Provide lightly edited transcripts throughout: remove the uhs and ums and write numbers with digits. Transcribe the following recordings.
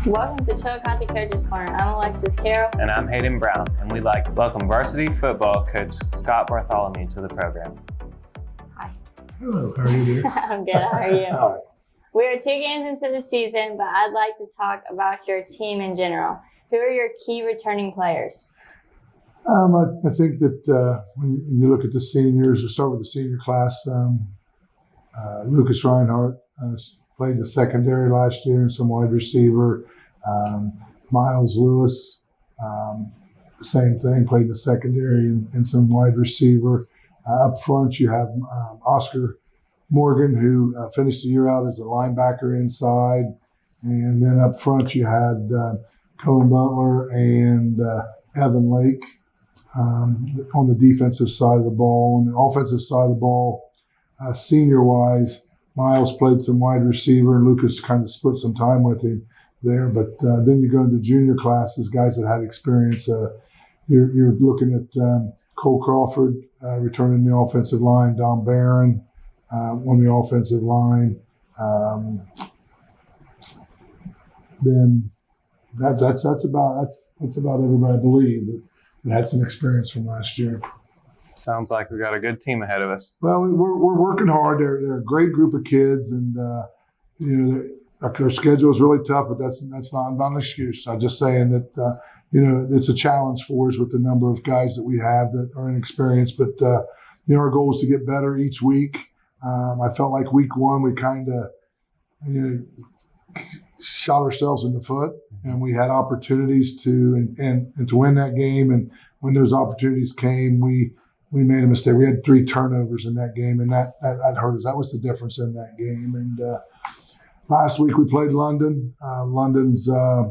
Welcome to Chillicothe Coach's Corner. I'm Alexis Carroll. And I'm Hayden Brown, and we'd like to welcome varsity football coach Scott Bartholomew to the program. Hi. Hello, how are you doing? I'm good. How are you? All right. We are 2 games into the season, but I'd like to talk about your team in general. Who are your key returning players? I think that when you look at the seniors, we'll start with the senior class. Lucas Reinhardt played the secondary last year and some wide receiver. Miles Lewis, the same thing, played the secondary and some wide receiver. Up front, you have Oscar Morgan, who finished the year out as a linebacker inside. And then up front, you had Cohen Butler and Evan Lake on the defensive side of the ball. On the offensive side of the ball, senior-wise, Miles played some wide receiver, and Lucas kind of split some time with him there. But then you go into junior classes, guys that had experience. You're looking at Cole Crawford returning the offensive line, Don Barron on the offensive line. Then that's about everybody, I believe, that had some experience from last year. Sounds like we got a good team ahead of us. Well, we're working hard. They're a great group of kids, and their schedule is really tough. But that's not an excuse. I'm just saying that it's a challenge for us with the number of guys that we have that are inexperienced. But our goal is to get better each week. I felt like week 1 we kind of shot ourselves in the foot, and we had opportunities to and to win that game. And when those opportunities came, we made a mistake. We had 3 turnovers in that game, and that hurt us. That was the difference in that game. And last week we played London. London's a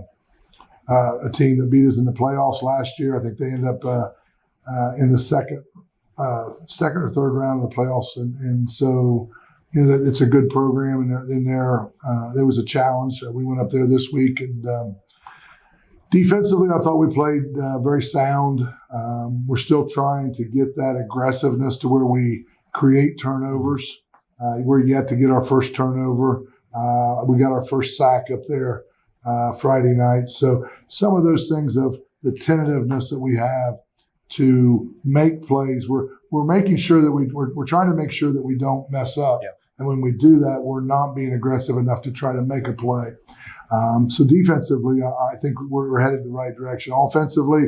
team that beat us in the playoffs last year. I think they ended up in the second or third round of the playoffs, and so it's a good program. And in there was a challenge. We went up there this week, and defensively, I thought we played very sound. We're still trying to get that aggressiveness to where we create turnovers. We're yet to get our first turnover. We got our first sack up there Friday night. So some of those things of the tentativeness that we have to make plays, we're making sure that we're trying to make sure that we don't mess up. Yeah. And when we do that, we're not being aggressive enough to try to make a play. So defensively, I think we're headed the right direction. Offensively,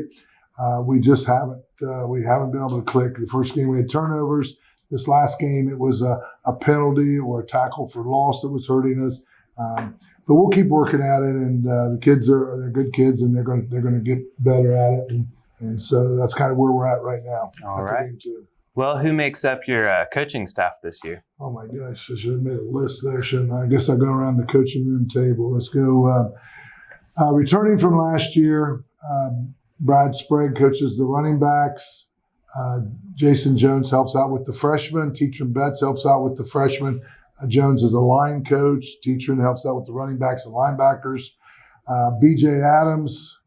we just haven't been able to click. The first game we had turnovers. This last game it was a penalty or a tackle for loss that was hurting us. But we'll keep working at it, and the kids they're good kids, and they're going to get better at it. And so that's kind of where we're at right now. All right. Well, who makes up your coaching staff this year? Oh, my gosh. I should have made a list there, shouldn't I? I guess I'll go around the coaching room table. Let's go. Returning from last year, Brad Sprague coaches the running backs. Jason Jones helps out with the freshmen. Teatron Betts helps out with the freshmen. Jones is a line coach. Teatron helps out with the running backs and linebackers. BJ Adams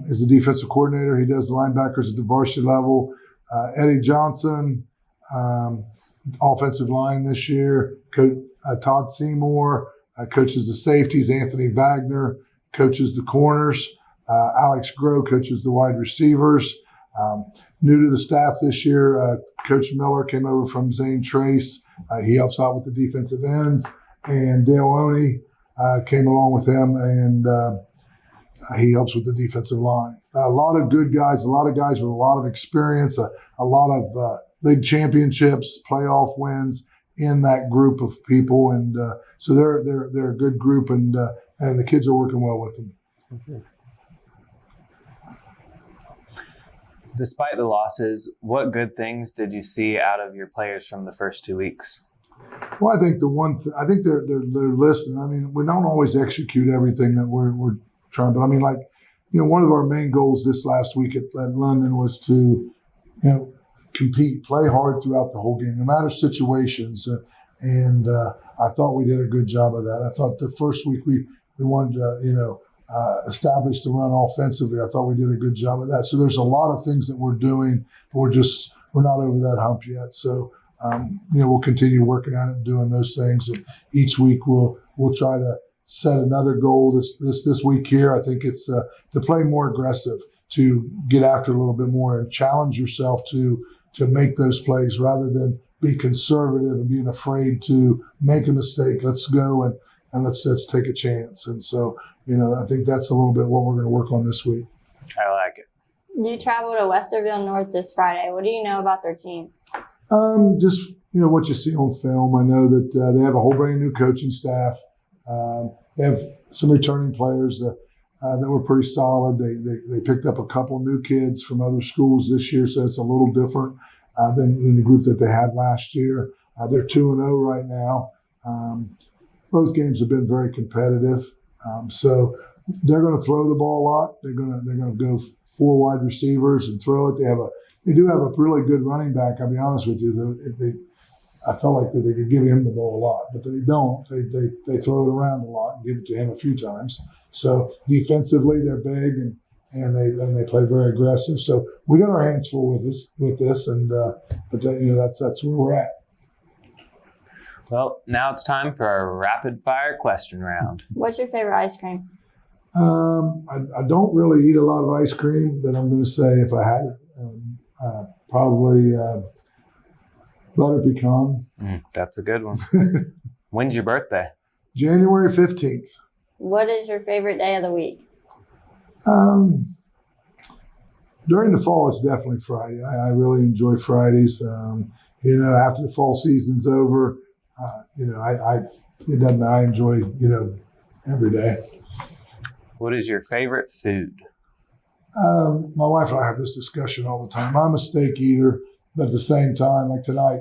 is the defensive coordinator. He does the linebackers at the varsity level. Eddie Johnson, offensive line this year. Todd Seymour coaches the safeties. Anthony Wagner coaches the corners. Alex Groh coaches the wide receivers. New to the staff this year, Coach Miller came over from Zane Trace. He helps out with the defensive ends. And Dale Oney came along with him, and he helps with the defensive line. A lot of good guys, a lot of guys with a lot of experience, a lot of league championships, playoff wins in that group of people, and so they're a good group, and the kids are working well with them. Okay. Despite the losses, what good things did you see out of your players from the first 2 weeks? Well, I think I think they're listening. I mean, we don't always execute everything that we're trying, but I mean, one of our main goals this last week at London was to, compete, play hard throughout the whole game, no matter situations. And I thought we did a good job of that. I thought the first week we wanted to, establish the run offensively. I thought we did a good job of that. So there's a lot of things that we're doing, but we're not over that hump yet. So we'll continue working on it and doing those things. And each week we'll try to set another goal this week here. I think it's to play more aggressive, to get after a little bit more and challenge yourself to make those plays rather than be conservative and being afraid to make a mistake. Let's go and let's take a chance. And so, I think that's a little bit what we're going to work on this week. I like it. You travel to Westerville North this Friday. What do you know about their team? Just what you see on film. I know that they have a whole brand new coaching staff. They have some returning players that were pretty solid. They picked up a couple new kids from other schools this year, so it's a little different than the group that they had last year. They're 2-0 right now. Both games have been very competitive, so they're going to throw the ball a lot. They're going to go 4 wide receivers and throw it. They do have a really good running back. I'll be honest with you. I felt like that they could give him the ball a lot, but they don't. They throw it around a lot and give it to him a few times. So defensively, they're big and they play very aggressive. So we got our hands full with this, but that's where we're at. Well, now it's time for our rapid fire question round. What's your favorite ice cream? I don't really eat a lot of ice cream, but I'm going to say if I had it, probably butter pecan. That's a good one. When's your birthday? January 15th. What is your favorite day of the week? During the fall, it's definitely Friday. I really enjoy Fridays. After the fall season's over, I enjoy, every day. What is your favorite food? My wife and I have this discussion all the time. I'm a steak eater, but at the same time, like tonight,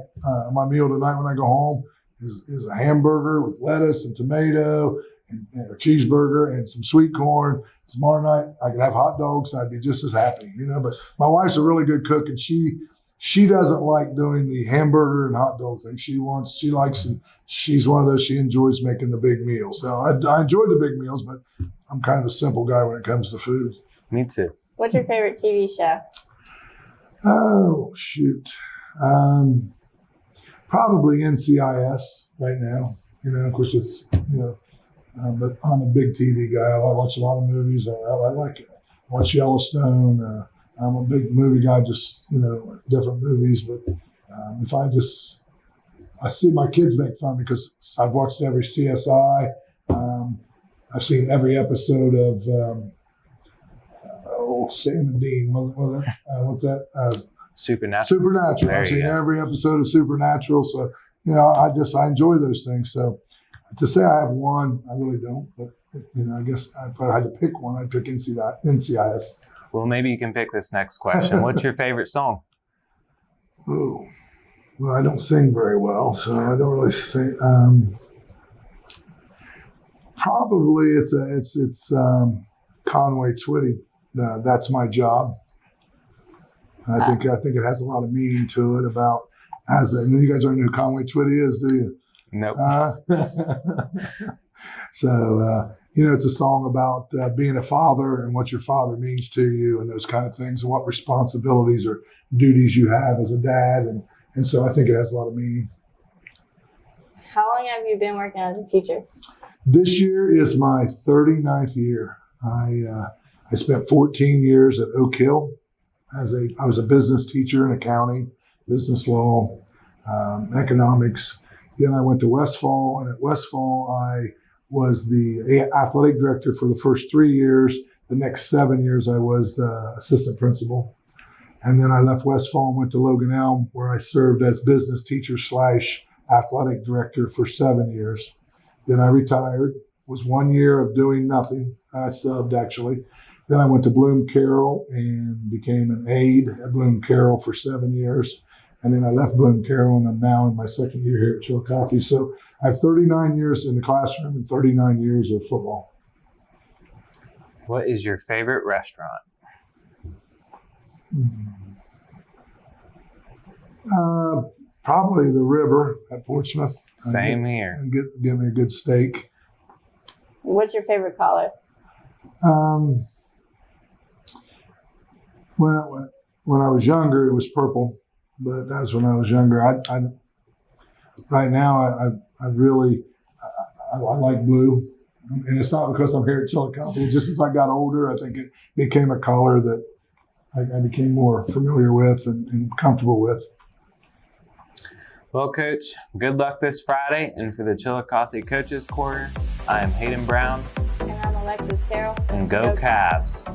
my meal tonight when I go home is a hamburger with lettuce and tomato and a cheeseburger and some sweet corn. Tomorrow night, I could have hot dogs. I'd be just as happy, But my wife's a really good cook, and she doesn't like doing the hamburger and hot dog thing. She's one of those, she enjoys making the big meals. So I enjoy the big meals, but I'm kind of a simple guy when it comes to food. Me too. What's your favorite TV show? Oh, shoot. Probably NCIS right now. Of course it's, but I'm a big TV guy. I watch a lot of movies. I like it. I watch Yellowstone. I'm a big movie guy, just, different movies. But if I see my kids make fun because I've watched every CSI. I've seen every episode of Sam and Dean. What's that? Supernatural. I've seen every episode of Supernatural. So, I enjoy those things. So to say I have one, I really don't. But, I guess if I had to pick one, I'd pick NCIS. Well, maybe you can pick this next question. What's your favorite song? Oh, well, I don't sing very well, so I don't really sing. Probably it's Conway Twitty. That's my job. I think it has a lot of meaning to it you guys don't know who Conway Twitty is, do you? Nope. So, it's a song about being a father and what your father means to you and those kind of things and what responsibilities or duties you have as a dad. And so I think it has a lot of meaning. How long have you been working as a teacher? This year is my 39th year. I spent 14 years at Oak Hill. I was a business teacher in accounting, business law, economics. Then I went to Westfall, and at Westfall I was the athletic director for the first 3 years. The next 7 years I was assistant principal. And then I left Westfall and went to Logan Elm, where I served as business teacher / athletic director for 7 years. Then I retired, was 1 year of doing nothing. I subbed actually. Then I went to Bloom Carroll and became an aide at Bloom Carroll for 7 years. And then I left Bloom Carroll, and I'm now in my second year here at Chillicothe. So I have 39 years in the classroom and 39 years of football. What is your favorite restaurant? Probably the River at Portsmouth. Same here. And give me a good steak. What's your favorite color? When I was younger, it was purple. But that was when I was younger. Right now, I really like blue. And it's not because I'm here at Chillicothe. It's just as I got older, I think it became a color that I became more familiar with and comfortable with. Well, Coach, good luck this Friday. And for the Chillicothe Coaches Corner, I am Hayden Brown. And I'm Alexis Carroll. And go Cavs.